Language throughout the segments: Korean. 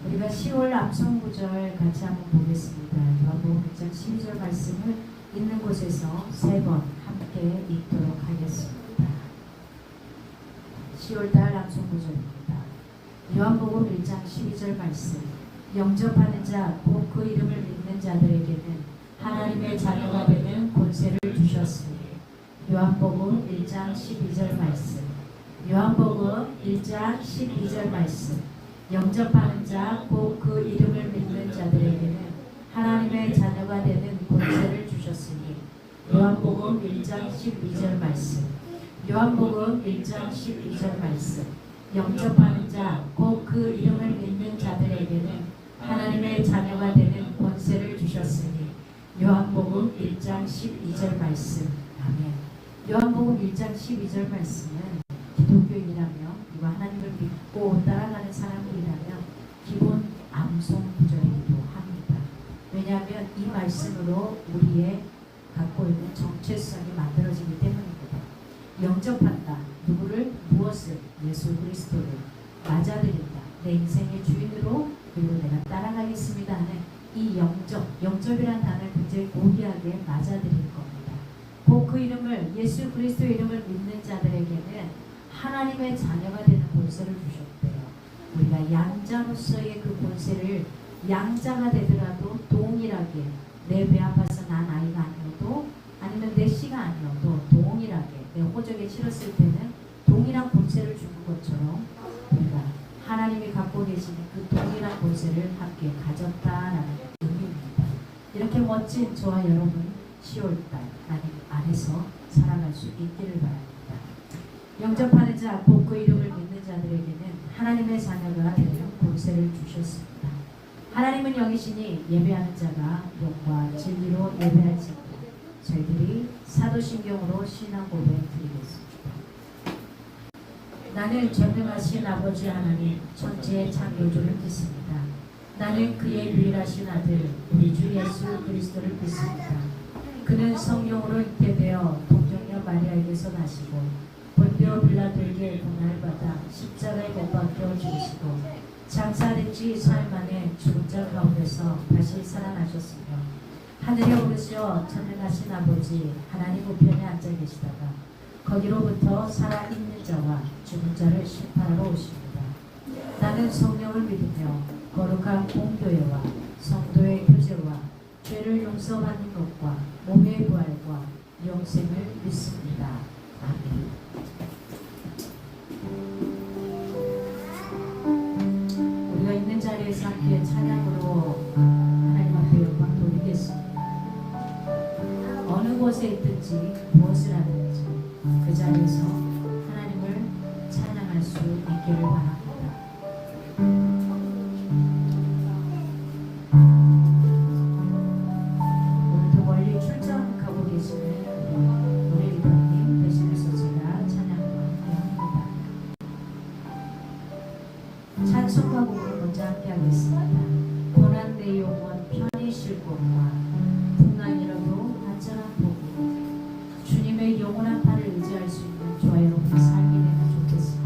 우리가 10월 암송 구절 같이 한번 보겠습니다. 요한복음 1장 12절 말씀을 있는 곳에서 3번 함께 읽도록 하겠습니다. 10월달 암송 구절입니다. 요한복음 1장 12절 말씀. 영접하는 자, 곧 그 이름을 믿는 자들에게는 하나님의 자녀가 되는 권세를 주셨으니. 요한복음 1장 12절 말씀. 요한복음 1장 12절 말씀. 영접하는 자, 곧 그 이름을 믿는 자들에게는 하나님의 자녀가 되는 권세를 주셨으니. 요한복음 1장 12절 말씀. 요한복음 1장 12절 말씀. 영접하는 자, 곧 그 이름을 믿는 자들에게는 하나님의 자녀가 되는 권세를 주셨으니. 요한복음 1장 12절 말씀. 아멘. 요한복음 1장 12절 말씀은 기독교인이라며 그리고 하나님을 믿고 따라가는 사람들이라면 기본 암송 구절이기도 합니다. 왜냐하면 이 말씀으로 우리의 갖고 있는 정체성이 만들어지기 때문입니다. 영접한다. 누구를? 무엇을? 예수 그리스도를 맞아들인다. 내 인생의 주인으로 그리고 내가 따라가겠습니다 하는 이 영접이라는 단어를 굉장히 고귀하게 맞아들일 겁니다. 곧 그 이름을, 예수 그리스도 이름을 믿는 자들에게는 하나님의 자녀가 되는 권세를 주셨대요. 우리가 양자로서의 그 권세를, 양자가 되더라도 동일하게 내 배 아파서 난 아이가 아니어도, 아니면 내 씨가 아니어도 동일하게 내 호적에 실었을 때는 동일한 권세를 주는 것처럼 우리가 하나님이 갖고 계시는 그 동일한 권세를 함께 가졌다라는 의미입니다. 이렇게 멋진 저와 여러분 10월달 하나님 안에서 살아갈 수 있기를 바랍니다. 영접하는 자, 곧 그 이름을 믿는 자들에게는 하나님의 자녀가 되는 권세를 주셨습니다. 하나님은 여기시니 예배하는 자가 영과 진리로 예배할지어다. 저희들이 사도신경으로 신앙 고백 드리겠습니다. 나는 전능하신 아버지 하나님 천지의 창조주를 믿습니다. 나는 그의 유일하신 아들 우리 주 예수 그리스도를 믿습니다. 그는 성령으로 잉태되어 동정녀 마리아에게서 나시고 본디오 빌라도에게 고난을 받아 십자가에 못 박혀 죽으시고 장사된 지 사흘 만에 죽은 자 가운데서 다시 살아나셨으며 하늘에 오르시어 전능하신 아버지 하나님 우편에 앉아 계시다가 거기로부터 살아있는 자와 죽은 자를 심판하러 오십니다. 나는 성령을 믿으며 거룩한 공교회와 성도의 교제와 죄를 용서받는 것과 몸의 부활과 영생을 믿습니다. 아멘. 우리가 있는 자리에서 함께 찬양으로 하나님 앞에 영광 돌리겠습니다. 어느 곳에 있든지 무엇을 하든지 그 자리에서 하나님을 찬양할 수 있기를 바랍니다. 오늘도 멀리 출장 가고 계시는 노래 리더님 대신해서 제가 찬양과 함께합니다. 찬송과 곡을 먼저 함께하겠습니다. 고난 내 영혼 편히 쉴 곳과 풍랑이라도 안전한 복이 주님의 영원한 팔을 의지할 수 있는 저와 여러분의 삶이 되면 좋겠습니다.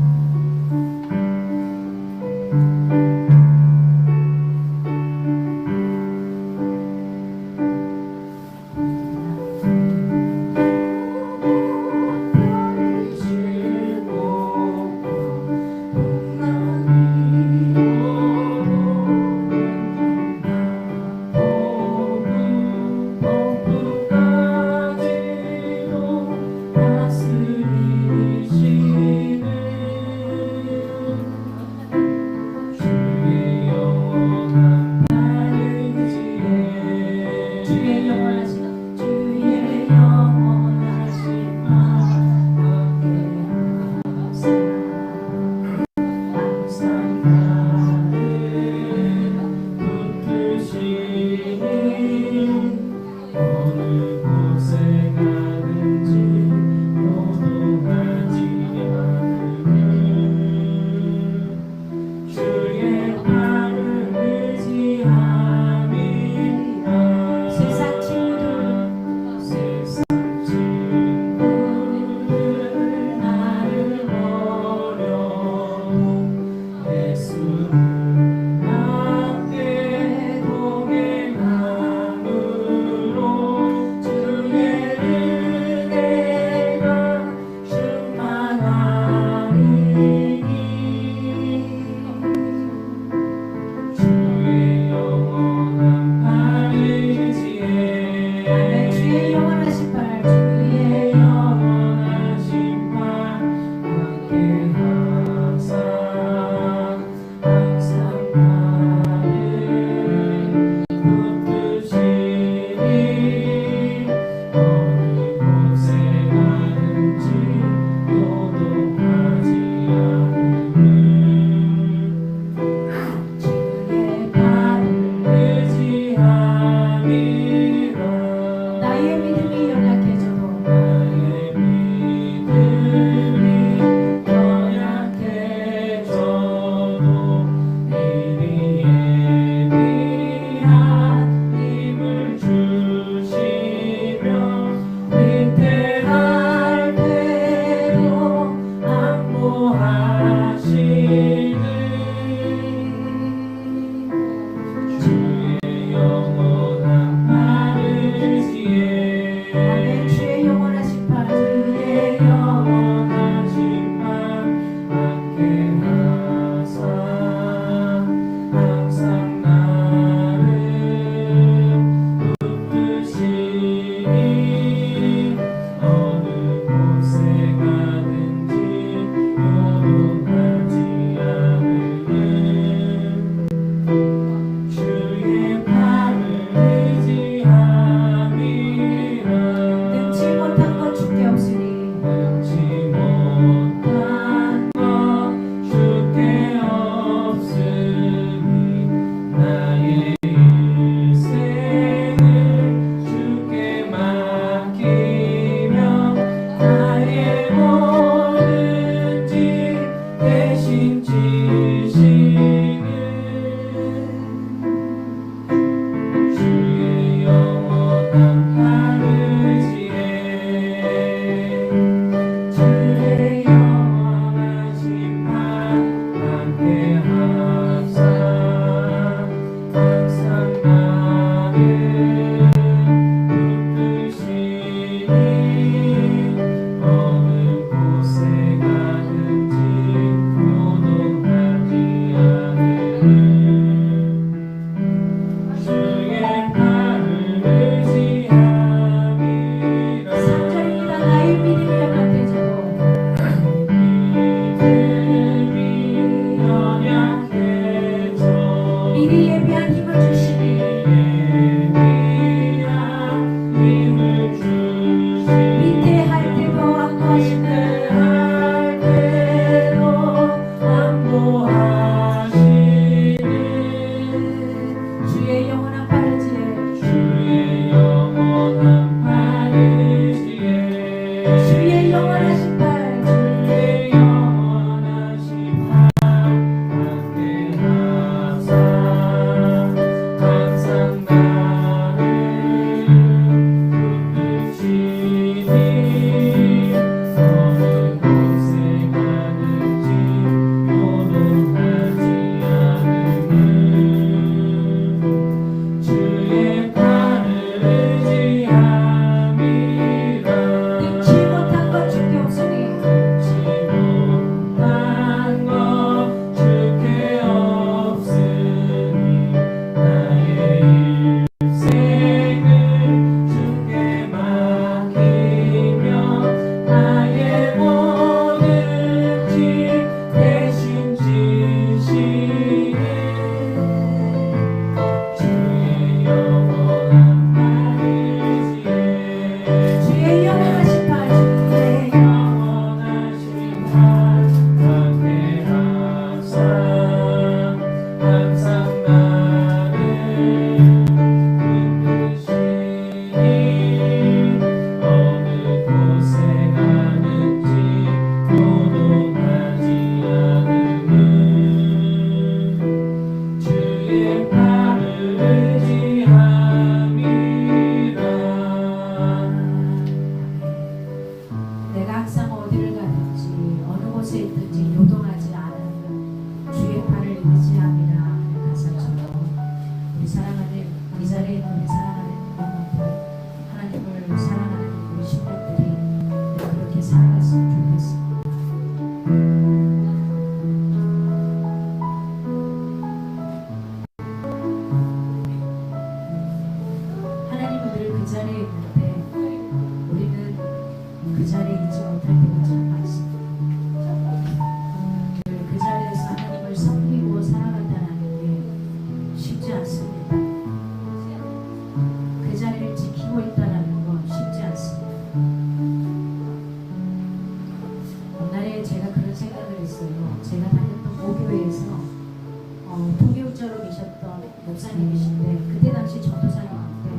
목회자로 계셨던 목사님이신데 그때 당시 전도사님인데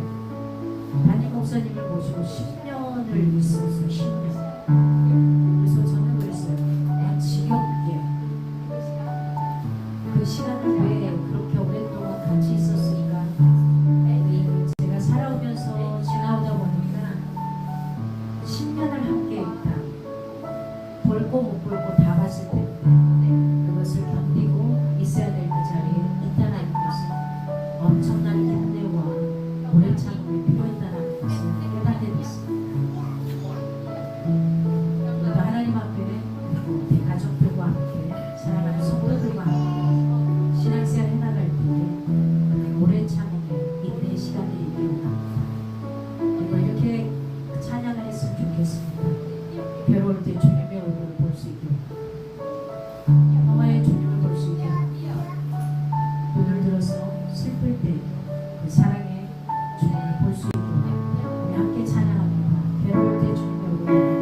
담임 목사님을 모시고 10년을 있었어요. 10년. 그래서 저는 그랬어요. 지겹게 그 시간을 왜 그렇게 오랫동안 같이 있었을까? 제가 살아오면서 지나오다 보니까 10년을 함께 있다. 볼고 못 볼고 다 봤을 텐데 그것을 견디고 있어야 될 그 자리에 있다는 것은 엄청난 인내와 오래 참음이 필요했다는 것을 깨닫게 됐습니다. 우리도 하나님 앞에 그리고 우리 가족들과 함께 사랑하는 성도들과 함께 신앙생활 해나갈 때에 오래 참음의 인내의 시간이 일어납니다. 그리고 이렇게 찬양을 했으면 좋겠습니다. 괴로울 때 주님의 얼굴을 볼 수 있게 영화의 주님을 볼 수 있게 눈을 들어서 슬플 때 그 사랑의 주님을 볼 수 있게 우리 함께 찬양합니다. 괴로울 때 주님의 얼굴을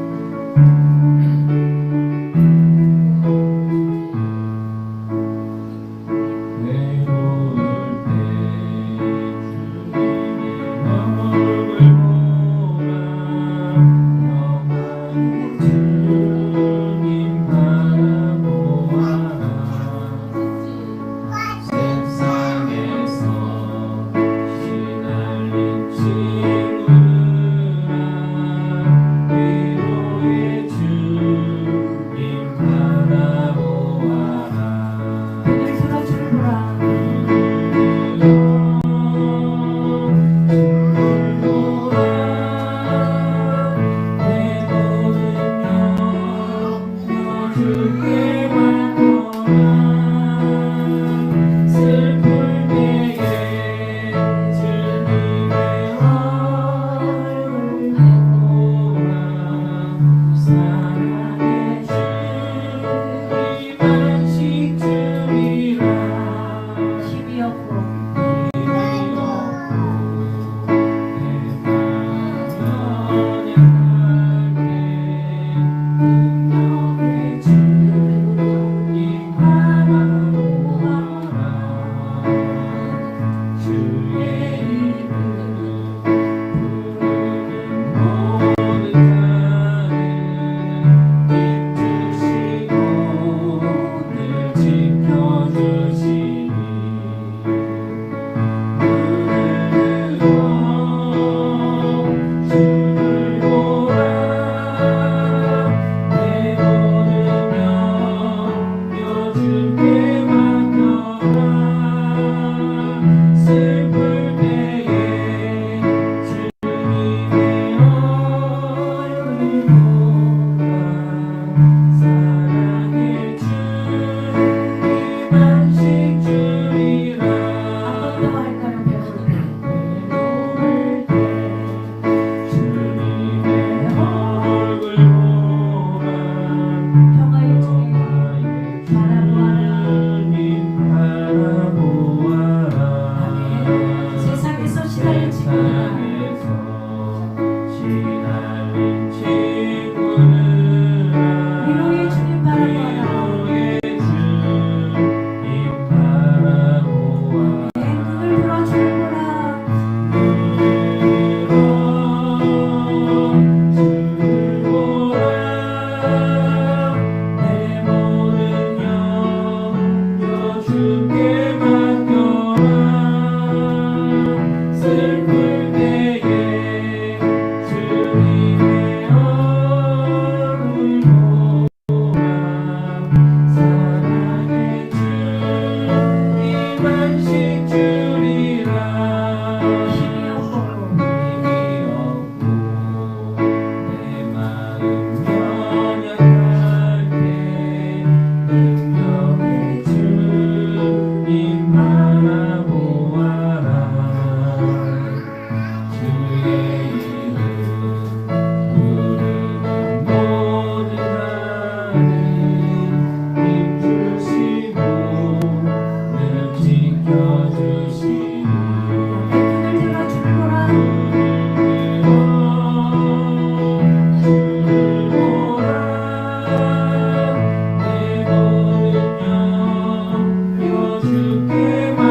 주께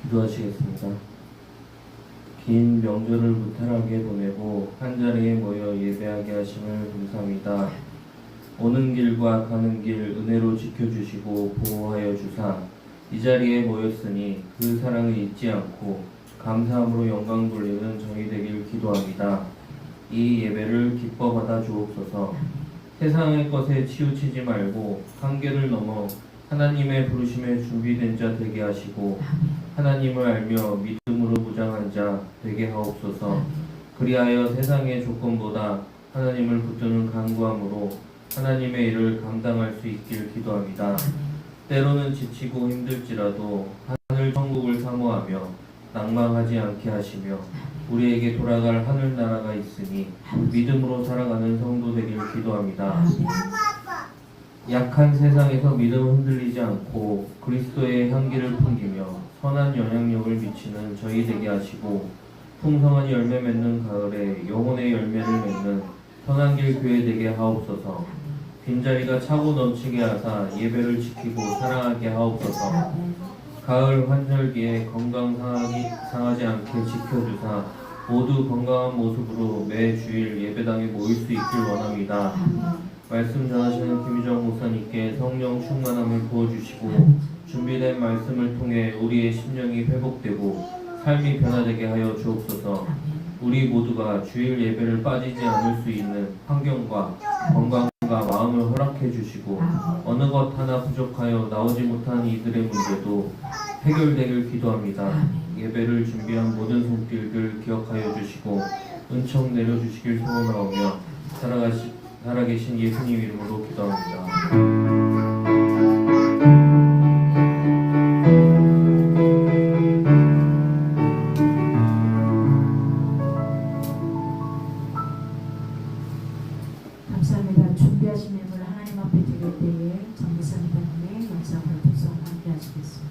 기도하시겠습니다. 긴 명절을 무탈하게 보내고 한자리에 모여 예배하게 하심을 감사합니다. 오는 길과 가는 길 은혜로 지켜주시고 보호하여 주사 이 자리에 모였으니 그 사랑을 잊지 않고 감사함으로 영광 돌리는 저희 되길 기도합니다. 이 예배를 기뻐 받아 주옵소서. 세상의 것에 치우치지 말고 한계를 넘어 하나님의 부르심에 준비된 자 되게 하시고 하나님을 알며 믿음으로 무장한 자 되게 하옵소서. 그리하여 세상의 조건보다 하나님을 붙드는 간구함으로 하나님의 일을 감당할 수 있길 기도합니다. 때로는 지치고 힘들지라도 하늘 천국을 사모하며 낭망하지 않게 하시며 우리에게 돌아갈 하늘나라가 있으니 믿음으로 살아가는 성도 되길 기도합니다. 약한 세상에서 믿음 흔들리지 않고 그리스도의 향기를 풍기며 선한 영향력을 미치는 저희 되게 하시고 풍성한 열매 맺는 가을에 영혼의 열매를 맺는 선한 길 교회 되게 하옵소서. 빈자리가 차고 넘치게 하사 예배를 지키고 사랑하게 하옵소서. 가을 환절기에 건강 상하지 않게 지켜주사 모두 건강한 모습으로 매 주일 예배당에 모일 수 있길 원합니다. 말씀 전하시는 김희정 목사님께 성령 충만함을 부어주시고 준비된 말씀을 통해 우리의 심령이 회복되고 삶이 변화되게 하여 주옵소서. 우리 모두가 주일 예배를 빠지지 않을 수 있는 환경과 건강과 마음을 허락해 주시고 어느 것 하나 부족하여 나오지 못한 이들의 문제도 해결되길 기도합니다. 예배를 준비한 모든 손길들 기억하여 주시고 은총 내려주시길 소원하오며 살아계신 예수님 이름으로 기도합니다. 감사합니다. 준비하신 예물 하나님 앞에 드릴 때에 정기사님의 영상을 구성 함께 하시겠습니다.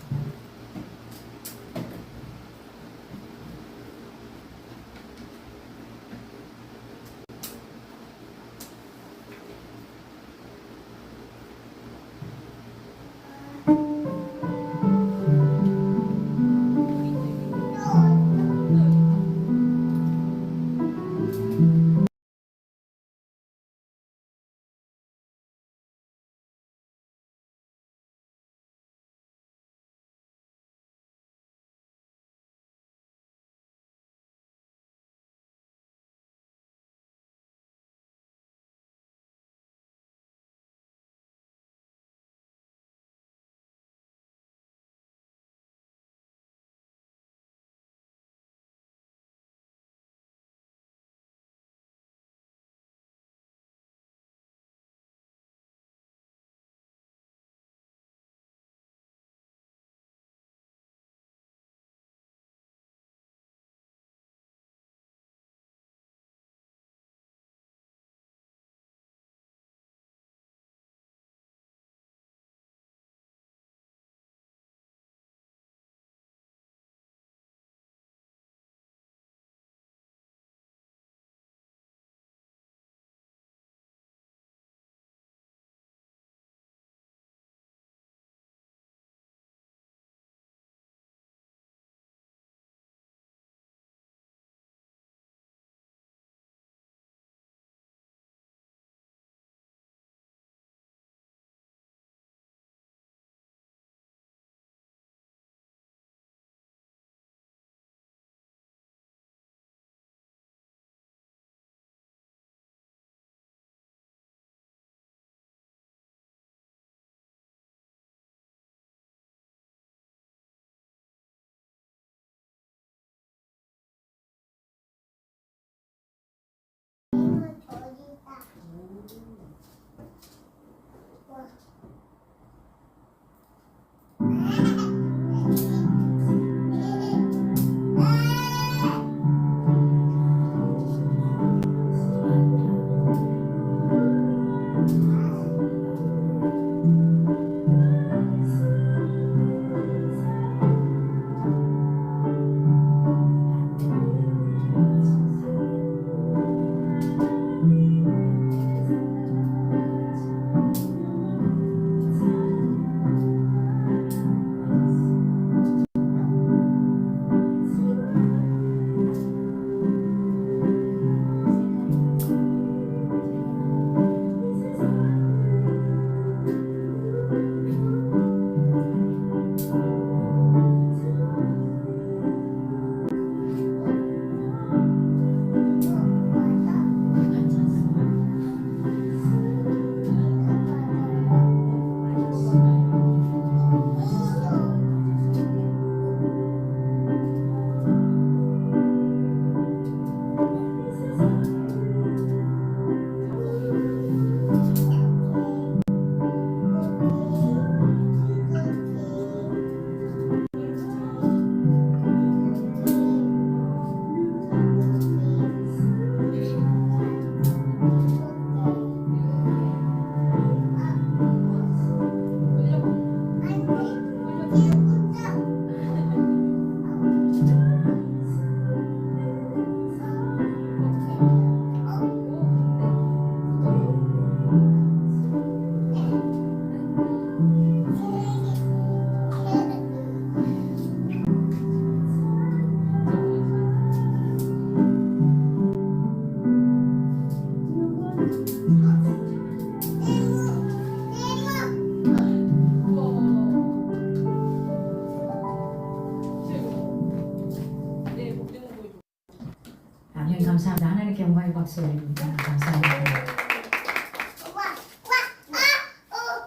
감사합니다. 하나님께 영광의 박수 드립니다. 감사합니다.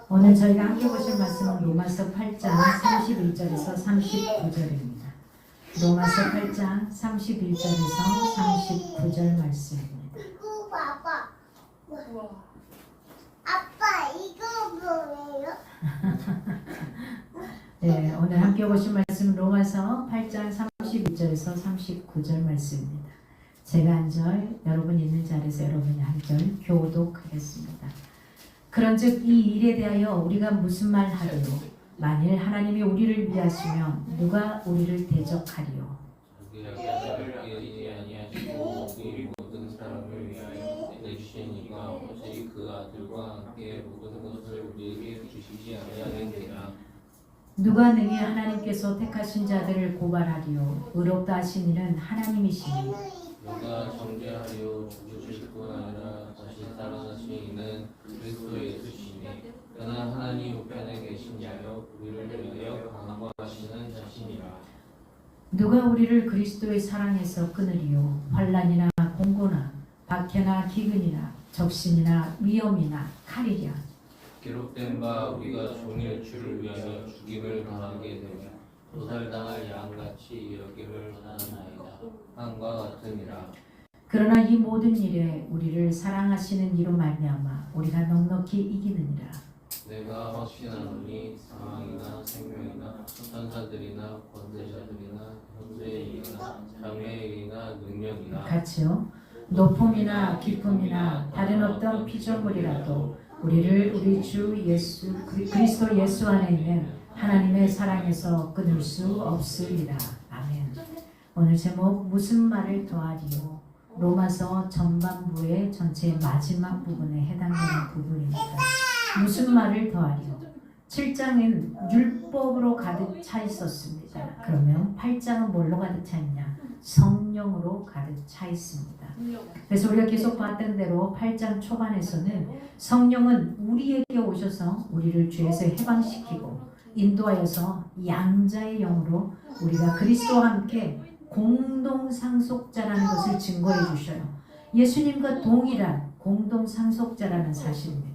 오늘 저희가 함께 보실 말씀은 로마서 8장 31절에서 39절입니다. 로마서 8장 31절에서 39절 말씀입니다. 이거 봐봐. 아빠 이거 뭐예요? 네, 오늘 함께 보실 말씀은 로마서 8장 31절에서 39절 말씀입니다. 제가 한 절, 여러분 있는 자리에서 여러분이 한 절 교독하겠습니다. 그런즉 이 일에 대하여 우리가 무슨 말 하리요? 만일 하나님이 우리를 위하시면 누가 우리를 대적하리요? 모든 사람을 위하여 내주시니까 오직 그 아들과 함께 모든 것을 우리에게 주시지 아니하겠느냐. 누가 능히 하나님께서 택하신 자들을 고발하리요? 의롭다 하신 이는 하나님이시니 누가 정죄하려 죽으실 뿐 아니라 다시 살아나신 이는 그리스도 예수시니 그는 하나님 우편에 계신 자여 우리를 위하여 강구하시는 자신이라. 누가 우리를 그리스도의 사랑에서 끊으리요? 환난이나 공고나 박해나 기근이나 적신이나 위험이나 칼이랴. 기록된 바 우리가 종일 주를 위하여 죽임을 당하게 되며 도살당할 양같이 여김을 받았나이다. 한과 같으니라. 그러나 이 모든 일에 우리를 사랑하시는 이로 말미암아 우리가 넉넉히 이기느니라. 내가 확신하노니 사망이나 생명이나 천사들이나 권세자들이나 현재일이나 장래일이나 능력이나 같이요. 높음이나 기쁨이나 다른 어떤 피조물이라도 우리를 우리 주 예수 그리스도 예수 안에 있는 하나님의 사랑에서 끊을 수 없으리라. 아멘. 오늘 제목 무슨 말을 더하리요? 로마서 전반부의 전체 마지막 부분에 해당되는 부분입니다. 무슨 말을 더하리요? 7장은 율법으로 가득 차 있었습니다. 그러면 8장은 뭘로 가득 차 있냐? 성령으로 가득 차 있습니다. 그래서 우리가 계속 봤던 대로 8장 초반에서는 성령은 우리에게 오셔서 우리를 죄에서 해방시키고 인도하여서 양자의 영으로 우리가 그리스도와 함께 공동 상속자라는 것을 증거해 주셔요. 예수님과 동일한 공동 상속자라는 사실입니다.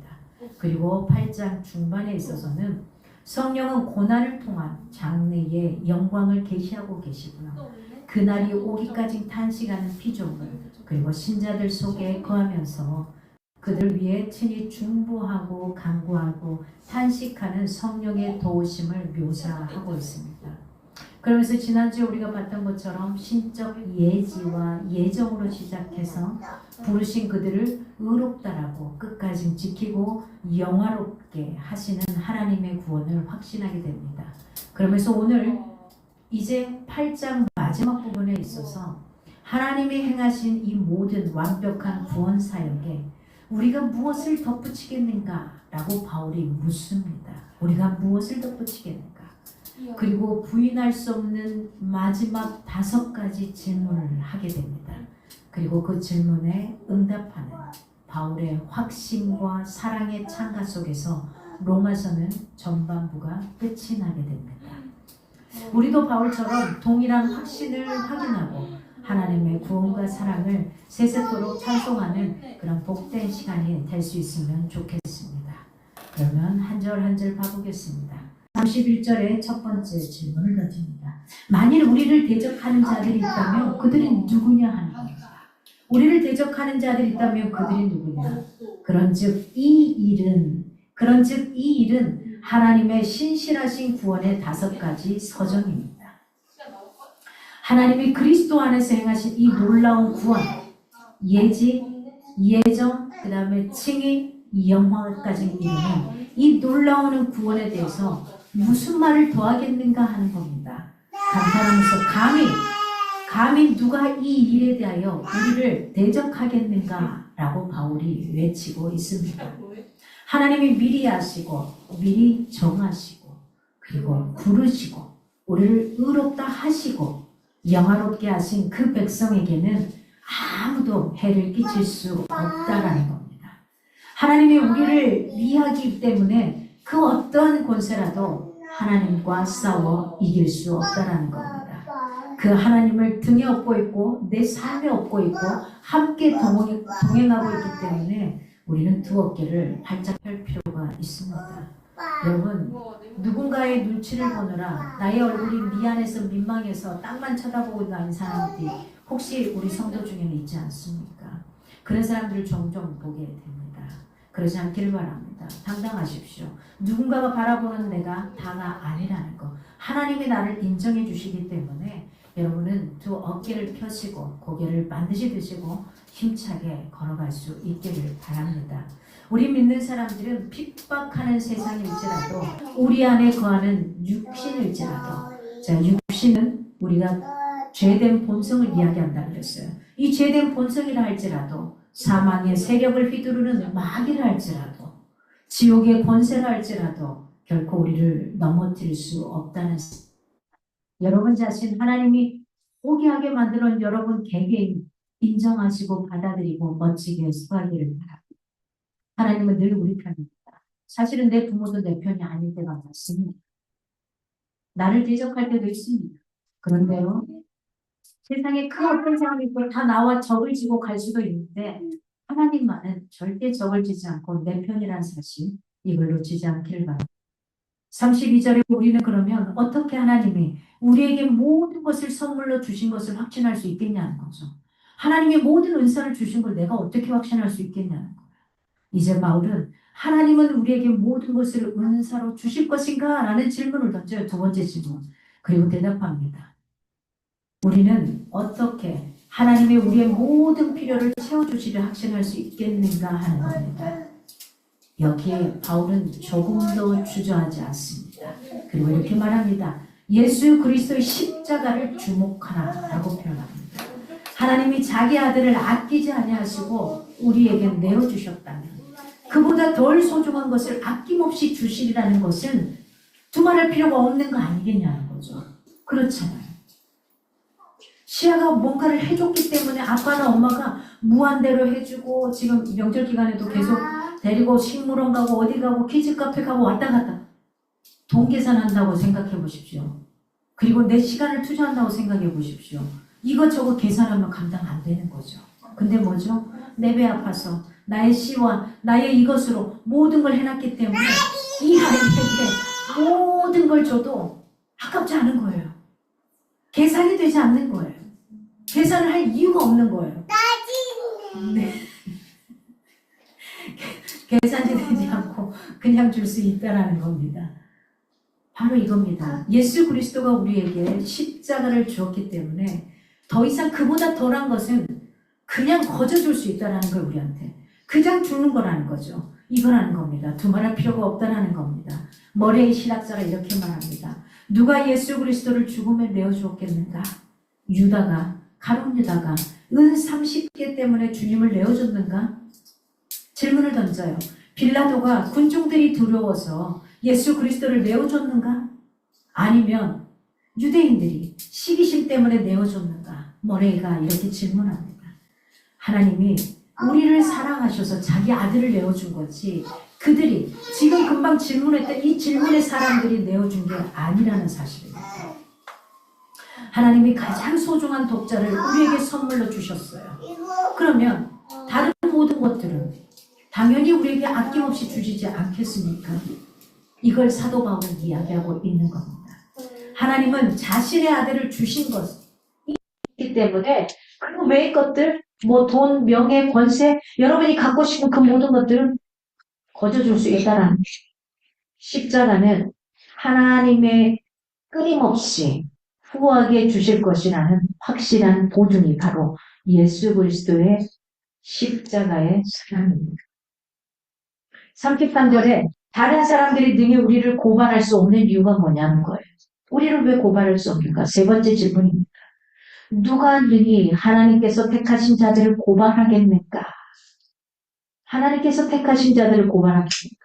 그리고 8장 중반에 있어서는 성령은 고난을 통한 장래의 영광을 계시하고 계시고요. 그날이 오기까지 탄식하는 피조물 그리고 신자들 속에 거하면서 그들 위해 친히 중보하고 간구하고 탄식하는 성령의 도우심을 묘사하고 있습니다. 그러면서 지난주에 우리가 봤던 것처럼 신적 예지와 예정으로 시작해서 부르신 그들을 의롭다라고 끝까지 지키고 영화롭게 하시는 하나님의 구원을 확신하게 됩니다. 그러면서 오늘 이제 8장 마지막 부분에 있어서 하나님이 행하신 이 모든 완벽한 구원 사역에 우리가 무엇을 덧붙이겠는가라고 바울이 묻습니다. 우리가 무엇을 덧붙이겠는가? 그리고 부인할 수 없는 마지막 5가지 질문을 하게 됩니다. 그리고 그 질문에 응답하는 바울의 확신과 사랑의 창가 속에서 로마서는 전반부가 끝이 나게 됩니다. 우리도 바울처럼 동일한 확신을 확인하고 하나님의 구원과 사랑을 세세토록 찬송하는 그런 복된 시간이 될 수 있으면 좋겠습니다. 그러면 한 절 한 절 봐보겠습니다. 31절의 첫 번째 질문을 던집니다. 만일 우리를 대적하는 자들이 있다면 그들이 누구냐 하는 겁니다. 우리를 대적하는 자들이 있다면 그들이 누구냐? 그런즉 이 일은 하나님의 신실하신 구원의 5가지 서정입니다. 하나님이 그리스도 안에서 행하신 이 놀라운 구원, 예지, 예정, 그 다음에 칭의, 영화까지 이르는 이 놀라운 구원에 대해서 무슨 말을 더하겠는가 하는 겁니다. 감탄하면서 감히 누가 이 일에 대하여 우리를 대적하겠는가 라고 바울이 외치고 있습니다. 하나님이 미리 아시고 미리 정하시고 그리고 부르시고 우리를 의롭다 하시고 영화롭게 하신 그 백성에게는 아무도 해를 끼칠 수 없다라는 겁니다. 하나님이 우리를 위하기 때문에 그 어떠한 권세라도 하나님과 싸워 이길 수 없다라는 겁니다. 그 하나님을 등에 업고 있고 내 삶에 업고 있고 함께 동행하고 있기 때문에 우리는 두 어깨를 활짝 펼 필요가 있습니다. 여러분, 누군가의 눈치를 보느라 나의 얼굴이 미안해서 민망해서 땅만 쳐다보고 있는 사람들이 혹시 우리 성도 중에는 있지 않습니까? 그런 사람들을 종종 보게 됩니다. 그러지 않기를 바랍니다. 당당하십시오. 누군가가 바라보는 내가 다가 아니라는 거. 하나님이 나를 인정해 주시기 때문에 여러분은 두 어깨를 펴시고 고개를 반드시 드시고 힘차게 걸어갈 수 있기를 바랍니다. 우리 믿는 사람들은 핍박하는 세상일지라도 우리 안에 거하는 육신일지라도, 자, 육신은 우리가 죄된 본성을 이야기한다 그랬어요. 이 죄된 본성이라 할지라도, 사망의 세력을 휘두르는 마귀라 할지라도, 지옥의 권세라 할지라도 결코 우리를 넘어뜨릴 수 없다는 사실. 여러분 자신 하나님이 포기하게 만들어 여러분 개개인 인정하시고 받아들이고 멋지게 수고하기를 바랍니다. 하나님은 늘 우리 편입니다. 사실은 내 부모도 내 편이 아닐 때가 많습니다. 나를 대적할 때도 있습니다. 그런데요, 세상에 그 어떤 사람이 있고 다 나와 적을 지고 갈 수도 있는데 하나님만은 절대 적을 지지 않고 내 편이라는 사실, 이걸 놓치지 않기를 바랍니다. 32절에 우리는 그러면 어떻게 하나님이 우리에게 모든 것을 선물로 주신 것을 확신할 수 있겠냐는 거죠. 하나님의 모든 은사를 주신 걸 내가 어떻게 확신할 수 있겠냐는 거예요. 이제 바울은 하나님은 우리에게 모든 것을 은사로 주실 것인가? 라는 질문을 던져요. 두 번째 질문. 그리고 대답합니다. 우리는 어떻게 하나님의 우리의 모든 필요를 채워주시려 확신할 수 있겠는가 하는 겁니다. 여기에 바울은 조금도 주저하지 않습니다. 그리고 이렇게 말합니다. 예수 그리스도의 십자가를 주목하라 라고 표현합니다. 하나님이 자기 아들을 아끼지 아니하시고 우리에게 내어주셨다면 그보다 덜 소중한 것을 아낌없이 주시리라는 것은 두말할 필요가 없는 거 아니겠냐는 거죠. 그렇잖아요. 시아가 뭔가를 해줬기 때문에 아빠나 엄마가 무한대로 해주고 지금 명절 기간에도 계속 데리고 식물원 가고 어디 가고 키즈 카페 가고 왔다 갔다 돈 계산한다고 생각해 보십시오. 그리고 내 시간을 투자한다고 생각해 보십시오. 이것저것 계산하면 감당 안 되는 거죠. 근데 뭐죠? 내 배 아파서 나의 씨와 나의 이것으로 모든 걸 해놨기 때문에 이 하나님께 모든 걸 줘도 아깝지 않은 거예요. 계산이 되지 않는 거예요. 계산을 할 이유가 없는 거예요. 네. 계산이 되지 않고 그냥 줄 수 있다라는 겁니다. 바로 이겁니다. 예수 그리스도가 우리에게 십자가를 주었기 때문에 더 이상 그보다 덜한 것은 그냥 거저줄 수 있다라는 걸 우리한테 그냥 주는 거라는 거죠. 이거라는 겁니다. 두말할 필요가 없다라는 겁니다. 머레이 신학자가 이렇게 말합니다. 누가 예수 그리스도를 죽음에 내어주었겠는가? 유다가, 가룟 유다가 은 30개 때문에 주님을 내어줬는가? 질문을 던져요. 빌라도가 군중들이 두려워서 예수 그리스도를 내어줬는가? 아니면 유대인들이 시기심 때문에 내어줬는가? 머레이가 이렇게 질문합니다. 하나님이 우리를 사랑하셔서 자기 아들을 내어준 거지 그들이 지금 금방 질문했던 이 질문의 사람들이 내어준 게 아니라는 사실입니다. 하나님이 가장 소중한 독자를 우리에게 선물로 주셨어요. 그러면 다른 모든 것들은 당연히 우리에게 아낌없이 주시지 않겠습니까? 이걸 사도 바울은 이야기하고 있는 겁니다. 하나님은 자신의 아들을 주신 것이기 때문에 그 외의 것들, 뭐 돈, 명예, 권세, 여러분이 갖고 싶은 그 모든 것들은 거저줄 수 있다라는 십자가는 하나님의 끊임없이 후하게 주실 것이라는 확실한 보증이 바로 예수 그리스도의 십자가의 사랑입니다. 33절에 다른 사람들이 능히 우리를 고발할 수 없는 이유가 뭐냐는 거예요. 우리를 왜 고발할 수 없는가? 세 번째 질문입니다. 누가 능히 하나님께서 택하신 자들을 고발하겠는가? 하나님께서 택하신 자들을 고발하겠습니까?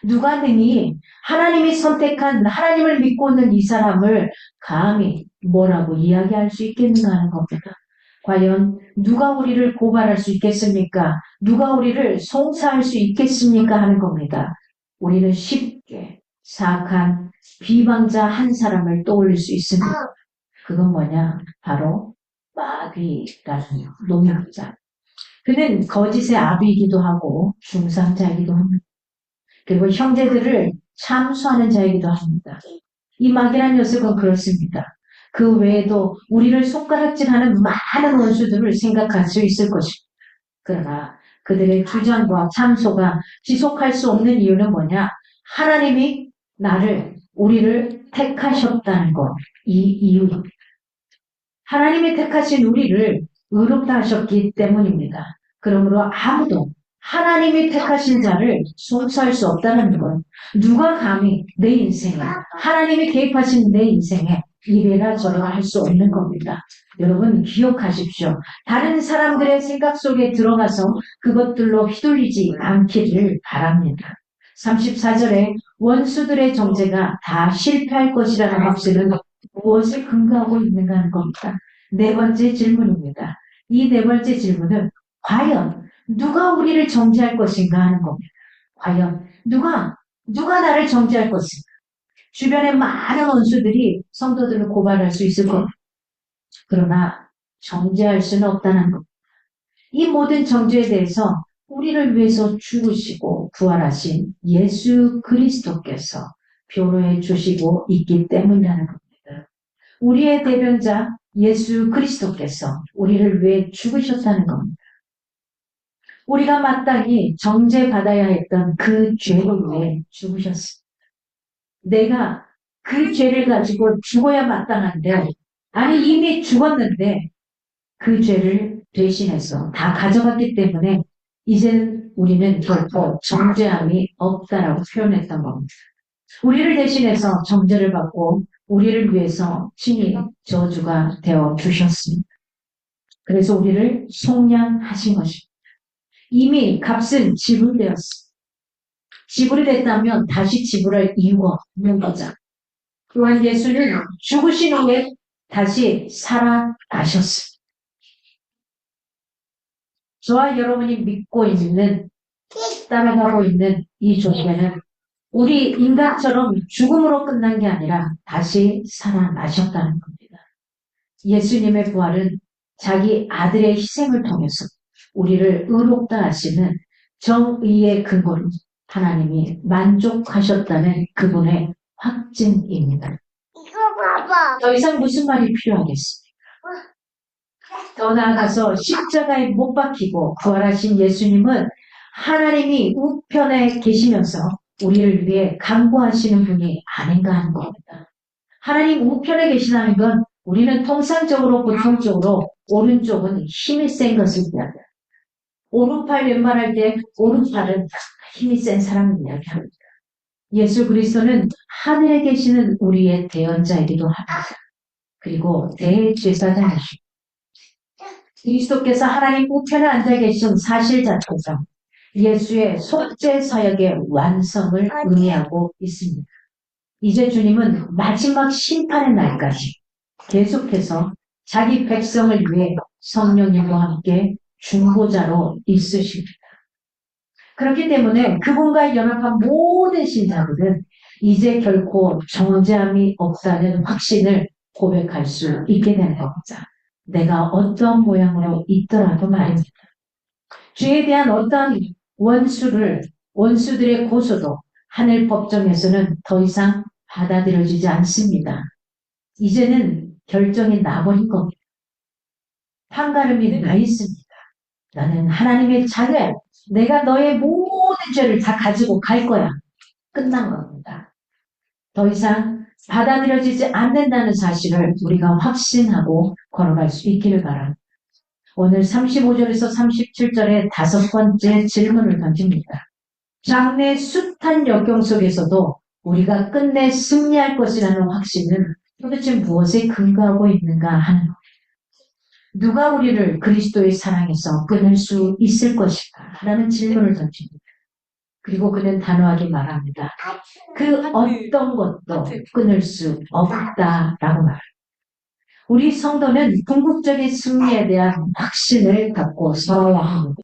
누가 능히 하나님이 선택한 하나님을 믿고 있는 이 사람을 감히 뭐라고 이야기할 수 있겠는가 하는 겁니다. 과연 누가 우리를 고발할 수 있겠습니까? 누가 우리를 송사할 수 있겠습니까? 하는 겁니다. 우리는 쉽게 사악한 비방자 한 사람을 떠올릴 수 있습니다. 그건 뭐냐? 바로 마귀라는 농약자. 그는 거짓의 아비이기도 하고 중상자이기도 합니다. 그리고 형제들을 참수하는 자이기도 합니다. 이 마귀라는 녀석은 그렇습니다. 그 외에도 우리를 손가락질하는 많은 원수들을 생각할 수 있을 것입니다. 그러나 그들의 주장과 참소가 지속할 수 없는 이유는 뭐냐? 하나님이 우리를 택하셨다는 것, 이 이유입니다. 하나님이 택하신 우리를 의롭다 하셨기 때문입니다. 그러므로 아무도 하나님이 택하신 자를 송사할 수 없다는 것. 누가 감히 내 인생에, 하나님이 개입하신 내 인생에 이래라 저래라 할 수 없는 겁니다. 여러분 기억하십시오. 다른 사람들의 생각 속에 들어가서 그것들로 휘둘리지 않기를 바랍니다. 34절에 원수들의 정죄가 다 실패할 것이라는 확신은 무엇에 근거하고 있는가 하는 겁니다. 네 번째 질문입니다. 이 네 번째 질문은 과연 누가 우리를 정죄할 것인가 하는 겁니다. 과연 누가 나를 정죄할 것인가? 주변에 많은 원수들이 성도들을 고발할 수 있을 겁니다. 그러나 정죄할 수는 없다는 겁니다. 이 모든 정죄에 대해서 우리를 위해서 죽으시고 부활하신 예수 그리스도께서 표로해 주시고 있기 때문이라는 겁니다. 우리의 대변자 예수 그리스도께서 우리를 위해 죽으셨다는 겁니다. 우리가 마땅히 정죄받아야 했던 그 죄를 위해 죽으셨습니다. 내가 그 죄를 가지고 죽어야 마땅한데, 아니 이미 죽었는데 그 죄를 대신해서 다 가져갔기 때문에 이제는 우리는 결코 정죄함이 없다라고 표현했던 겁니다. 우리를 대신해서 정죄를 받고 우리를 위해서 친히 저주가 되어 주셨습니다. 그래서 우리를 속량하신 것입니다. 이미 값은 지불되었습니다. 지불이 됐다면 다시 지불할 이유가 없는 거죠. 또한 예수는 죽으신 후에 다시 살아나셨습니다. 저와 여러분이 믿고 있는, 따라가고 있는 이 존재는 우리 인간처럼 죽음으로 끝난 게 아니라 다시 살아나셨다는 겁니다. 예수님의 부활은 자기 아들의 희생을 통해서 우리를 의롭다 하시는 정의의 근거로 하나님이 만족하셨다는 그분의 확증입니다. 이거 봐봐. 더 이상 무슨 말이 필요하겠습니까? 더 나아가서 십자가에 못 박히고 부활하신 예수님은 하나님이 우편에 계시면서 우리를 위해 간구하시는 분이 아닌가 하는 겁니다. 하나님 우편에 계시다는 건 우리는 통상적으로 보통적으로 오른쪽은 힘이 센 것을 이야기합니다. 오른팔 왼말할 때 오른팔은 힘이 센 사람을 이야기합니다. 예수 그리스도는 하늘에 계시는 우리의 대언자이기도 합니다. 그리고 대제사장이십니다. 그리스도께서 하나님 우편에 앉아 계신 사실 자체가 예수의 속죄 사역의 완성을 의미하고 있습니다. 이제 주님은 마지막 심판의 날까지 계속해서 자기 백성을 위해 성령님과 함께 중보자로 있으십니다. 그렇기 때문에 그분과 연합한 모든 신자들은 이제 결코 정죄함이 없다는 확신을 고백할 수 있게 되는 겁니다. 내가 어떤 모양으로 있더라도 말입니다. 죄에 대한 어떠한 원수들의 고소도 하늘 법정에서는 더 이상 받아들여지지 않습니다. 이제는 결정이 나버린 겁니다. 판가름이 나 있습니다. 나는 하나님의 자녀야. 내가 너의 모든 죄를 다 가지고 갈 거야. 끝난 겁니다. 더 이상 받아들여지지 않는다는 사실을 우리가 확신하고 걸어갈 수 있기를 바랍니다. 오늘 35절에서 37절의 다섯 번째 질문을 던집니다. 장래 숱한 역경 속에서도 우리가 끝내 승리할 것이라는 확신은 도대체 무엇에 근거하고 있는가 하는 겁니다. 누가 우리를 그리스도의 사랑에서 끊을 수 있을 것인가 라는 질문을 던집니다. 그리고 그는 단호하게 말합니다. 그 어떤 것도 끊을 수 없다라고 말합니다. 우리 성도는 궁극적인 승리에 대한 확신을 갖고 살아야 합니다.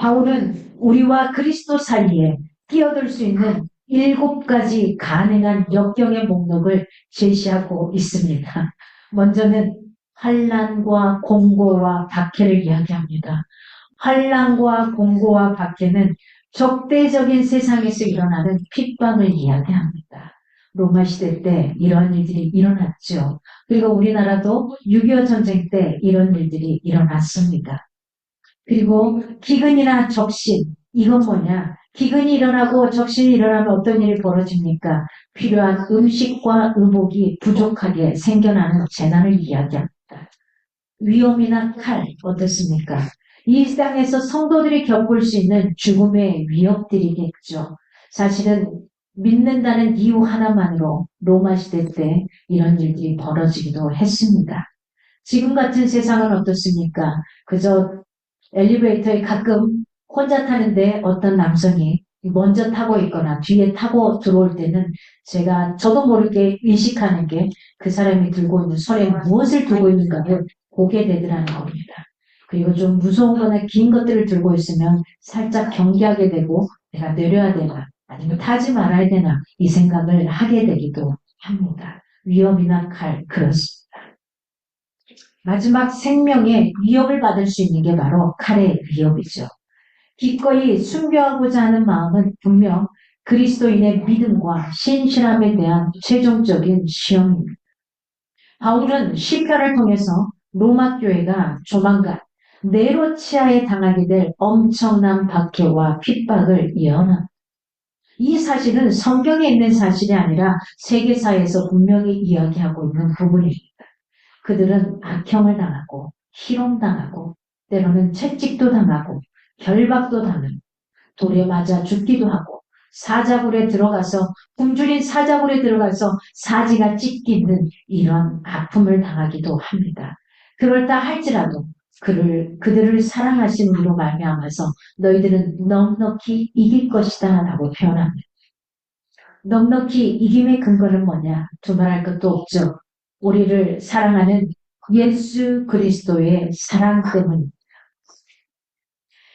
바울은 우리와 그리스도 사이에 끼어들 수 있는 7가지 가능한 역경의 목록을 제시하고 있습니다. 먼저는 환난과 공고와 박해를 이야기합니다. 환란과 공고와 박해는 적대적인 세상에서 일어나는 핍박을 이야기합니다. 로마 시대 때 이런 일들이 일어났죠. 그리고 우리나라도 6.25 전쟁 때 이런 일들이 일어났습니다. 그리고 기근이나 적신, 이건 뭐냐? 기근이 일어나고 적신이 일어나면 어떤 일이 벌어집니까? 필요한 음식과 의복이 부족하게 생겨나는 재난을 이야기합니다. 위험이나 칼, 어떻습니까? 이 땅에서 성도들이 겪을 수 있는 죽음의 위협들이겠죠. 사실은 믿는다는 이유 하나만으로 로마 시대 때 이런 일들이 벌어지기도 했습니다. 지금 같은 세상은 어떻습니까? 그저 엘리베이터에 가끔 혼자 타는데 어떤 남성이 먼저 타고 있거나 뒤에 타고 들어올 때는 저도 모르게 의식하는 게 그 사람이 들고 있는 손에 무엇을 들고 있는가를 보게 되더라는 겁니다. 그리고 좀 무서운 거나 긴 것들을 들고 있으면 살짝 경계하게 되고 내가 내려야 되나 아니면 타지 말아야 되나 이 생각을 하게 되기도 합니다. 위험이나 칼, 그렇습니다. 마지막 생명의 위협을 받을 수 있는 게 바로 칼의 위협이죠. 기꺼이 순교하고자 하는 마음은 분명 그리스도인의 믿음과 신실함에 대한 최종적인 시험입니다. 바울은 시편을 통해서 로마 교회가 조만간 네로 치하에 당하게 될 엄청난 박해와 핍박을 예언합니다. 이 사실은 성경에 있는 사실이 아니라 세계사에서 분명히 이야기하고 있는 부분입니다. 그들은 악형을 당하고 희롱당하고 때로는 채찍도 당하고 결박도 당하고 돌에 맞아 죽기도 하고 사자굴에 들어가서 굶주린 사자굴에 들어가서 사지가 찢기는 이런 아픔을 당하기도 합니다. 그럴다 할지라도 그들을 사랑하신 이로 말미암아서 너희들은 넉넉히 이길 것이다 라고 표현합니다. 넉넉히 이김의 근거는 뭐냐? 두말할 것도 없죠. 우리를 사랑하는 예수 그리스도의 사랑 때문입니다.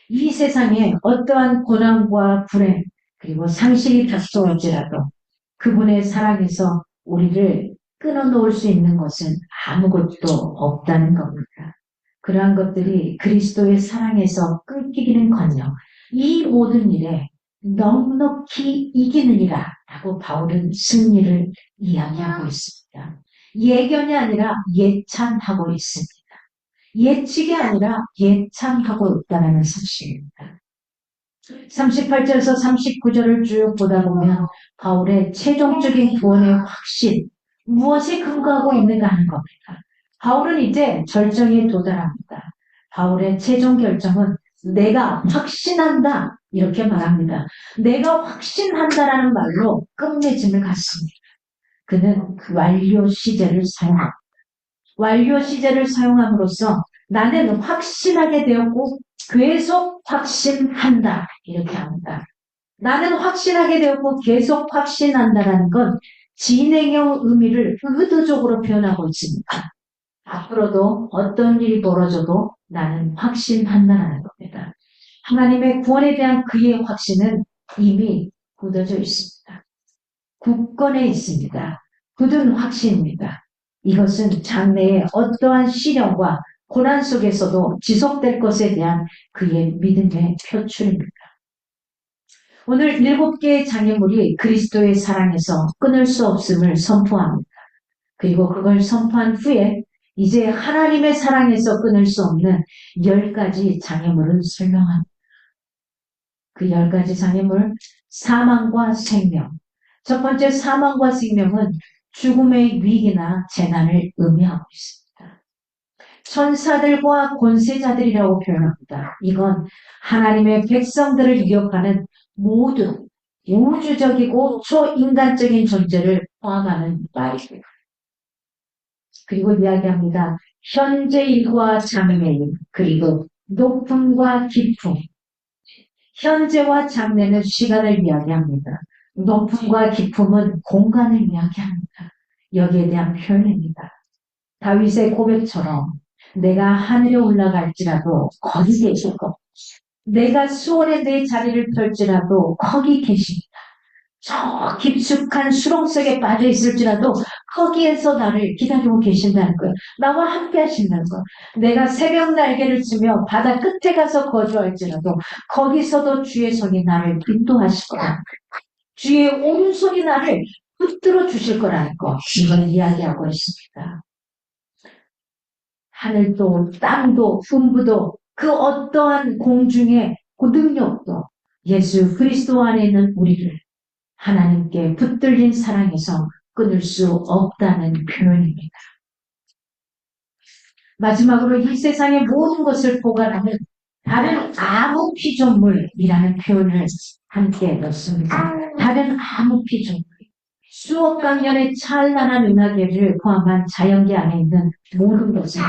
이 세상에 어떠한 고난과 불행 그리고 상실이 닥쳐올지라도 그분의 사랑에서 우리를 끊어놓을 수 있는 것은 아무것도 없다는 겁니다. 그러한 것들이 그리스도의 사랑에서 끊기기는커녕 이 모든 일에 넉넉히 이기느니라 라고 바울은 승리를 이야기하고 있습니다. 예견이 아니라 예찬하고 있습니다. 예측이 아니라 예찬하고 있다는 사실입니다. 38절에서 39절을 쭉 보다 보면 바울의 최종적인 구원의 확신, 무엇에 근거하고 있는가 하는 겁니다. 바울은 이제 절정에 도달합니다. 바울의 최종 결정은 내가 확신한다 이렇게 말합니다. 내가 확신한다라는 말로 끝맺음을 갖습니다. 그는 완료 시제를 사용합니다. 완료 시제를 사용함으로써 나는 확신하게 되었고 계속 확신한다 이렇게 합니다. 나는 확신하게 되었고 계속 확신한다라는 건 진행형 의미를 의도적으로 표현하고 있습니다. 앞으로도 어떤 일이 벌어져도 나는 확신한다라는 겁니다. 하나님의 구원에 대한 그의 확신은 이미 굳어져 있습니다. 굳건해 있습니다. 굳은 확신입니다. 이것은 장래의 어떠한 시련과 고난 속에서도 지속될 것에 대한 그의 믿음의 표출입니다. 오늘 7개의 장애물이 그리스도의 사랑에서 끊을 수 없음을 선포합니다. 그리고 그걸 선포한 후에 이제 하나님의 사랑에서 끊을 수 없는 10가지 장애물을 설명합니다. 그 10가지 장애물, 사망과 생명. 첫 번째 사망과 생명은 죽음의 위기나 재난을 의미하고 있습니다. 천사들과 권세자들이라고 표현합니다. 이건 하나님의 백성들을 위협하는 모든 우주적이고 초인간적인 존재를 포함하는 말입니다. 그리고 이야기합니다. 현재일과 장래일, 그리고 높음과 깊음. 현재와 장래는 시간을 이야기합니다. 높음과 깊음은 공간을 이야기합니다. 여기에 대한 표현입니다. 다윗의 고백처럼 내가 하늘에 올라갈지라도 거기 계시고 내가 수월에 내 자리를 펼지라도 거기 계십니다. 저 깊숙한 수렁 속에 빠져 있을지라도 거기에서 나를 기다리고 계신다는 거예요. 나와 함께 하신다는 거예요. 내가 새벽 날개를 치며 바다 끝에 가서 거주할지라도 거기서도 주의 손이 나를 인도하실 거라. 주의 오른손이 나를 붙들어 주실 거라는 거. 이걸 이야기하고 있습니다. 하늘도 땅도 fun부도 그 어떠한 공중의 그 능력도 예수 그리스도 안에 있는 우리를 하나님께 붙들린 사랑에서 끊을 수 없다는 표현입니다. 마지막으로 이 세상의 모든 것을 보관하는 다른 아무 피조물이라는 표현을 함께 넣습니다. 다른 아무 피조물. 수억 강년의 찬란한 은하계를 포함한 자연계 안에 있는 모든 것은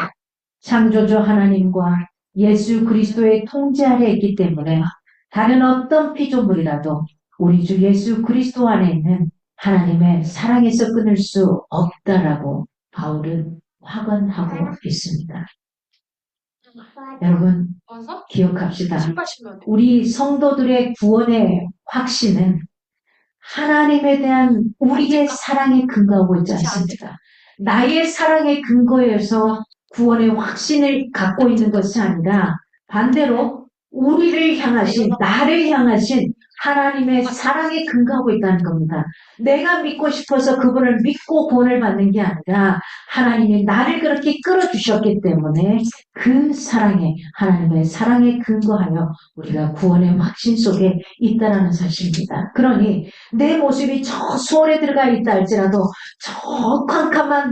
창조주 하나님과 예수 그리스도의 통제 아래 있기 때문에 다른 어떤 피조물이라도 우리 주 예수 그리스도 안에 있는 하나님의 사랑에서 끊을 수 없다라고 바울은 확언하고 있습니다. 여러분 기억합시다. 우리 성도들의 구원의 확신은 하나님에 대한 우리의 사랑에 근거하고 있지 않습니다. 나의 사랑의 근거에서 구원의 확신을 갖고 있는 것이 아니라 반대로 우리를 향하신, 나를 향하신 하나님의 사랑에 근거하고 있다는 겁니다. 내가 믿고 싶어서 그분을 믿고 구원을 받는 게 아니라 하나님이 나를 그렇게 끌어주셨기 때문에 그 사랑에, 하나님의 사랑에 근거하여 우리가 구원의 확신 속에 있다는 사실입니다. 그러니 내 모습이 저 수월에 들어가 있다 할지라도 저 캄캄한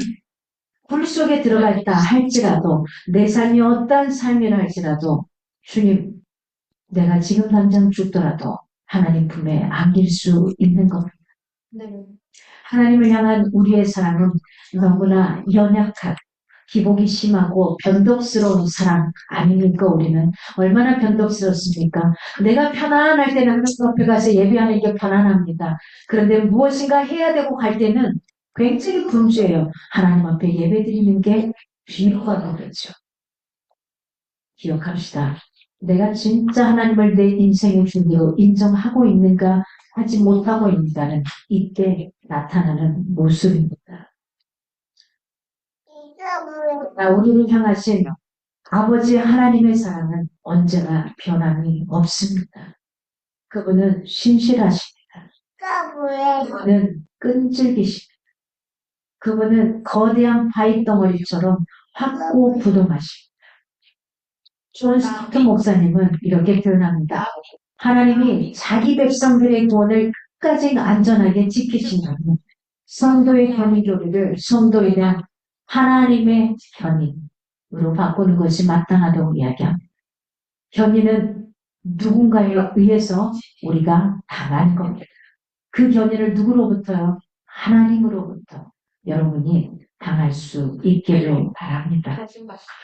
굴 속에 들어가 있다 할지라도 내 삶이 어떠한 삶이라 할지라도 주님 내가 지금 당장 죽더라도 하나님 품에 안길 수 있는 겁니다. 하나님을 향한 우리의 사랑은 너무나 연약하고 기복이 심하고 변덕스러운 사랑 아닙니까? 우리는 얼마나 변덕스럽습니까? 내가 편안할 때는 하나님 앞에 가서 예배하는 게 편안합니다. 그런데 무엇인가 해야 되고 갈 때는 굉장히 분주해요. 하나님 앞에 예배드리는 게 비호가 되죠. 기억합시다. 내가 진짜 하나님을 내 인생의 주님으로 인정하고 있는가 하지 못하고 있는가는 이때 나타나는 모습입니다. 우리를 향하신 아버지 하나님의 사랑은 언제나 변함이 없습니다. 그분은 신실하십니다. 그분은 끈질기십니다. 그분은 거대한 바위 덩어리처럼 확고부동하십니다. 존 스토트 목사님은 이렇게 표현합니다. 하나님이 자기 백성들의 구원을 끝까지 안전하게 지키신다면 성도의 견인 교리를 성도에 대한 하나님의 견인으로 바꾸는 것이 마땅하다고 이야기합니다. 견인은 누군가에 의해서 우리가 당한 겁니다. 그 견인을 누구로부터요? 하나님으로부터 여러분이 당할 수 있기를 바랍니다.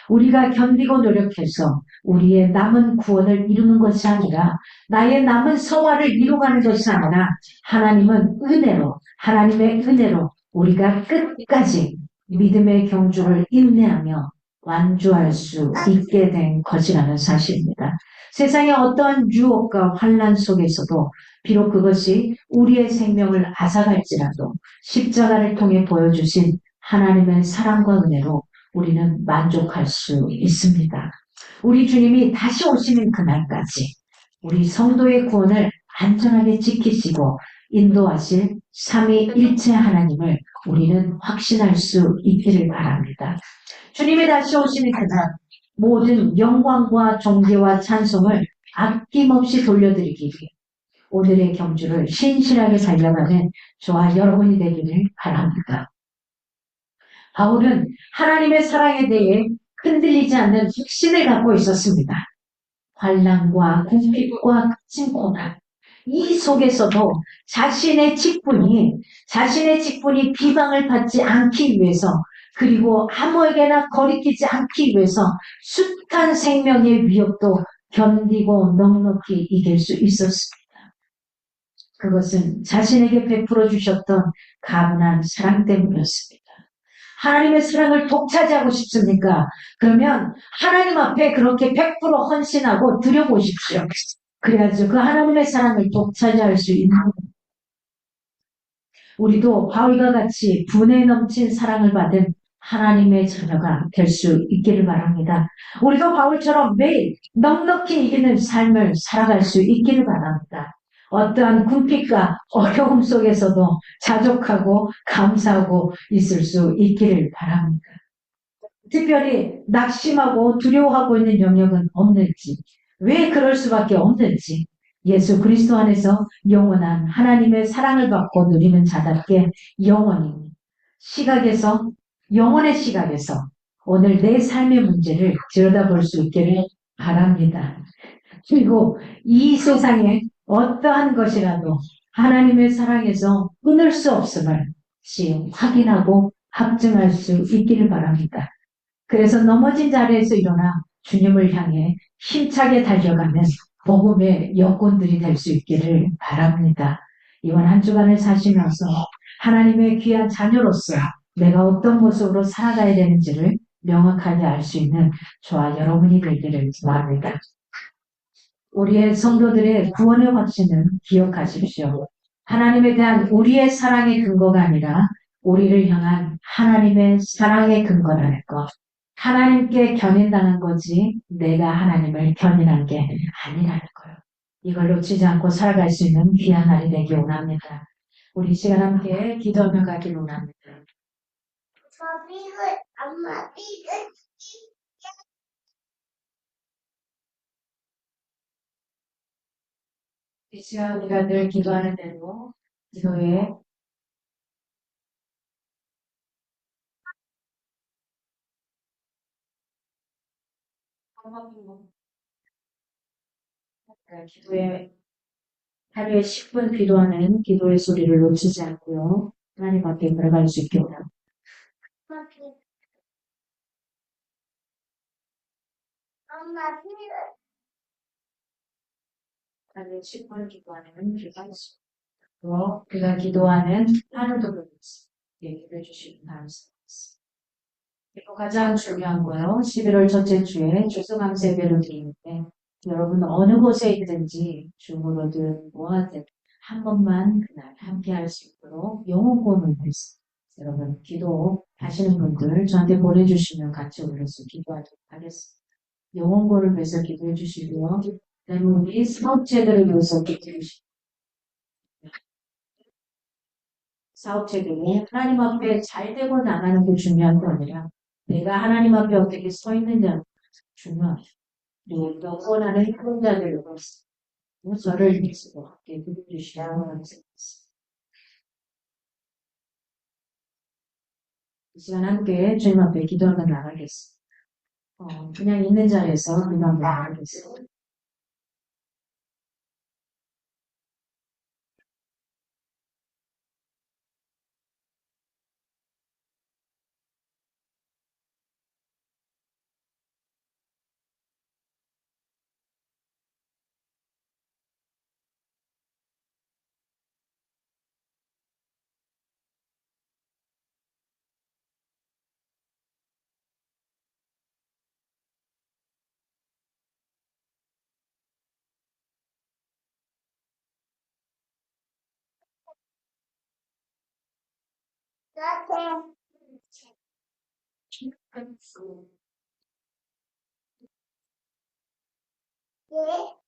우리가 견디고 노력해서 우리의 남은 구원을 이루는 것이 아니라 나의 남은 성화를 이루가는 것이 아니라 하나님은 은혜로 하나님의 은혜로 우리가 끝까지 믿음의 경주를 인내하며 완주할 수 있게 된 것이라는 사실입니다. 세상의 어떠한 유혹과 환난 속에서도 비록 그것이 우리의 생명을 앗아갈지라도 십자가를 통해 보여주신 하나님의 사랑과 은혜로 우리는 만족할 수 있습니다. 우리 주님이 다시 오시는 그날까지 우리 성도의 구원을 안전하게 지키시고 인도하실 삼위일체 하나님을 우리는 확신할 수 있기를 바랍니다. 주님이 다시 오시는 그날 모든 영광과 존귀와 찬송을 아낌없이 돌려드리기 위해 오늘의 경주를 신실하게 달려가는 저와 여러분이 되기를 바랍니다. 바울은 하나님의 사랑에 대해 흔들리지 않는 확신을 갖고 있었습니다. 환난과 궁핍과 갇힌 고난 이 속에서도 자신의 직분이 비방을 받지 않기 위해서 그리고 아무에게나 거리끼지 않기 위해서 숱한 생명의 위협도 견디고 넉넉히 이길 수 있었습니다. 그것은 자신에게 베풀어 주셨던 가문한 사랑 때문이었습니다. 하나님의 사랑을 독차지하고 싶습니까? 그러면 하나님 앞에 그렇게 100% 헌신하고 드려보십시오. 그래야죠. 그 하나님의 사랑을 독차지할 수 있는 겁니다. 우리도 바울과 같이 분에 넘친 사랑을 받은 하나님의 자녀가 될 수 있기를 바랍니다. 우리도 바울처럼 매일 넉넉히 이기는 삶을 살아갈 수 있기를 바랍니다. 어떠한 궁핍과 어려움 속에서도 자족하고 감사하고 있을 수 있기를 바랍니다. 특별히 낙심하고 두려워하고 있는 영역은 없는지, 왜 그럴 수밖에 없는지, 예수 그리스도 안에서 영원한 하나님의 사랑을 받고 누리는 자답게 영원히 시각에서, 영혼의 시각에서 오늘 내 삶의 문제를 들여다볼 수 있기를 바랍니다. 그리고 이 세상에 어떠한 것이라도 하나님의 사랑에서 끊을 수 없음을 확인하고 확증할 수 있기를 바랍니다. 그래서 넘어진 자리에서 일어나 주님을 향해 힘차게 달려가는 복음의 여건들이 될 수 있기를 바랍니다. 이번 한 주간을 사시면서 하나님의 귀한 자녀로서 내가 어떤 모습으로 살아가야 되는지를 명확하게 알 수 있는 저와 여러분이 되기를 바랍니다. 우리의 성도들의 구원의 확신은 기억하십시오. 하나님에 대한 우리의 사랑의 근거가 아니라 우리를 향한 하나님의 사랑의 근거라는 것. 하나님께 견인당한 거지 내가 하나님을 견인한 게 아니라는 거예요. 이걸 놓치지 않고 살아갈 수 있는 귀한 날이 되기 원합니다. 우리 이 시간 함께 기도하며 가길 원합니다. 엄마 삐글 이 시간 우리가 늘 기도하는 대로 기도에 기도에 하루에 10분 기도하는 기도의 소리를 놓치지 않고요. 하나님 앞에 들어갈 수 있게 원합니다. 엄마 삐글 하루에 10분 기도하는 기도가 있습니다. 그가 기도하는 하루도 얘기를 해주시면 감사하겠습니다. 그리고 가장 중요한 거요. 11월 첫째 주에 주승함 예배를 드리는데 여러분 어느 곳에 있든지 중으로든 뭐하든 한 번만 그날 함께 할 수 있도록 영혼권을 했습니다. 여러분 기도 하시는 분들 저한테 보내주시면 같이 올려서 기도하도록 하겠습니다. 영혼권을 위해서 기도해 주시고요. 그다음에 우리 사업체들을 위해서 기도해 주시고 사업체들이 하나님 앞에 잘 되고 나가는 게 중요한 게 아니라 내가 하나님 앞에 어떻게 서 있느냐가 중요하죠. 우리가 원하는 행동자들을 저를 믿고 함께 기도해주시라고 하겠습니다. 이 시간 함께 주님 앞에 기도하며 나가겠습니다. 그냥 있는 자리에서 기도하며 나가겠습니다. 나한테 예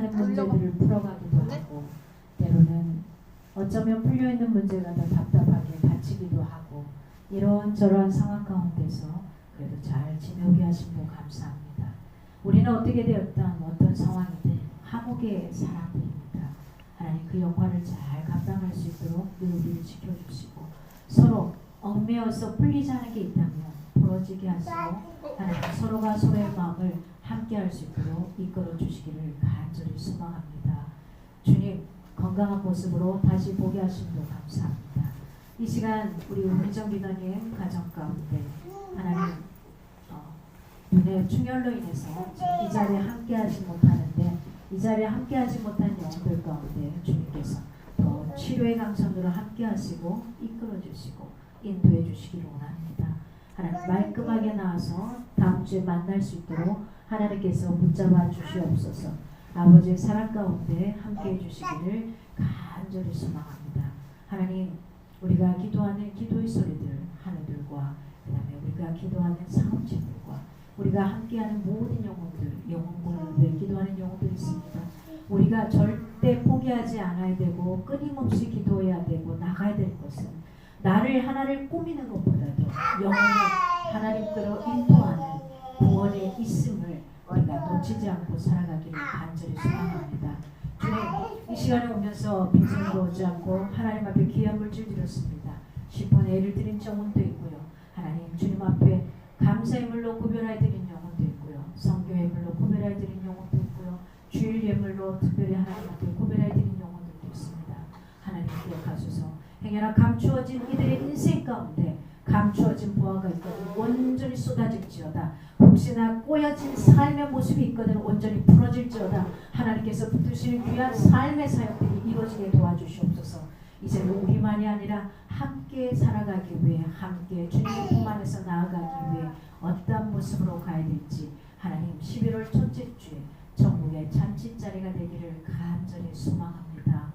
하는 문제들을 풀어가기도 하고 때로는 어쩌면 풀려있는 문제가 더 답답하게 다치기도 하고 이런저런 상황 가운데서 그래도 잘 지내게 하심도 감사합니다. 우리는 어떻게 되었든 어떤 상황이든 한국의 사람들입니다. 하나님 그 영광을 잘 감당할 수 있도록 늘 우리를 지켜주시고 서로 얽매여서 풀리지 않은 게 있다면 부러지게 하시고 하나님 서로가 서로의 마음을 함께 할 수 있도록 이끌어 주시기를 간절히 소망합니다. 주님 건강한 모습으로 다시 보게 하심도 감사합니다. 이 시간 우리 우미정 기도님 가정 가운데 하나님 눈의 충혈로 인해서 이 자리에 함께 하지 못하는데 이 자리에 함께 하지 못한 영혼들 가운데 주님께서 더 치료의 강선으로 함께 하시고 이끌어 주시고 인도해 주시기를 원합니다. 하나님 말끔하게 나와서 다음 주에 만날 수 있도록 하나님께서 붙잡아 주시옵소서. 아버지의 사랑 가운데 함께해 주시기를 간절히 소망합니다. 하나님 우리가 기도하는 기도의 소리들 하늘들과 그 다음에 우리가 기도하는 사업체들과 우리가 함께하는 모든 영혼들 영혼을 위해 기도하는 영혼들이 있습니다. 우리가 절대 포기하지 않아야 되고 끊임없이 기도해야 되고 나가야 될 것은 나를 하나를 꾸미는 것보다도 영혼을 하나님께로 인도하는 구원의 있음을 우리가 놓치지 않고 살아가기를 간절히 소망합니다. 주님 이 시간에 오면서 빈손으로 오지 않고 하나님 앞에 귀한 물질 드렸습니다. 10분의 1을 드린 영혼도 있고요. 하나님 주님 앞에 감사의 물로 구별하여 드린 영혼도 있고요. 성교의 물로 구별하여 드린 영혼도 있고요. 주일 예물로 특별히 하나님 앞에 구별하여 드린 영혼들도 있습니다. 하나님 기억하소서. 행여나 감추어진 이들의 인생 가운데 감추어진 보화가 있거든 온전히 쏟아질지어다. 혹시나 꼬여진 삶의 모습이 있거든 온전히 풀어질지어다. 하나님께서 붙드시는 귀한 삶의 사역들이 이루어지게 도와주시옵소서. 이제는 우리만이 아니라 함께 살아가기 위해 함께 주님의 품 안에서 나아가기 위해 어떤 모습으로 가야 될지 하나님 11월 첫째 주에 천국의 잔치자리가 되기를 간절히 소망합니다.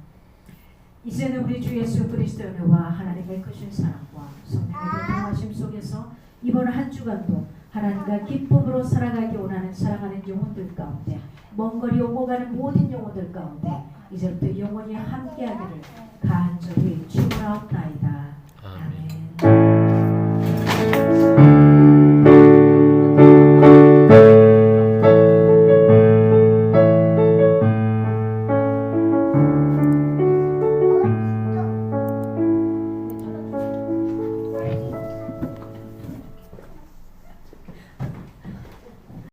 이제는 우리 주 예수 그리스도의 은혜와 하나님의 크신 사랑과 성령의 동행하심 속에서 이번 한 주간도 하나님과 기쁨으로 살아가기 원하는 사랑하는 영혼들 가운데 먼 거리 오고 가는 모든 영혼들 가운데 이제부터 영원히 함께하기를 간절히 축원하옵나이다.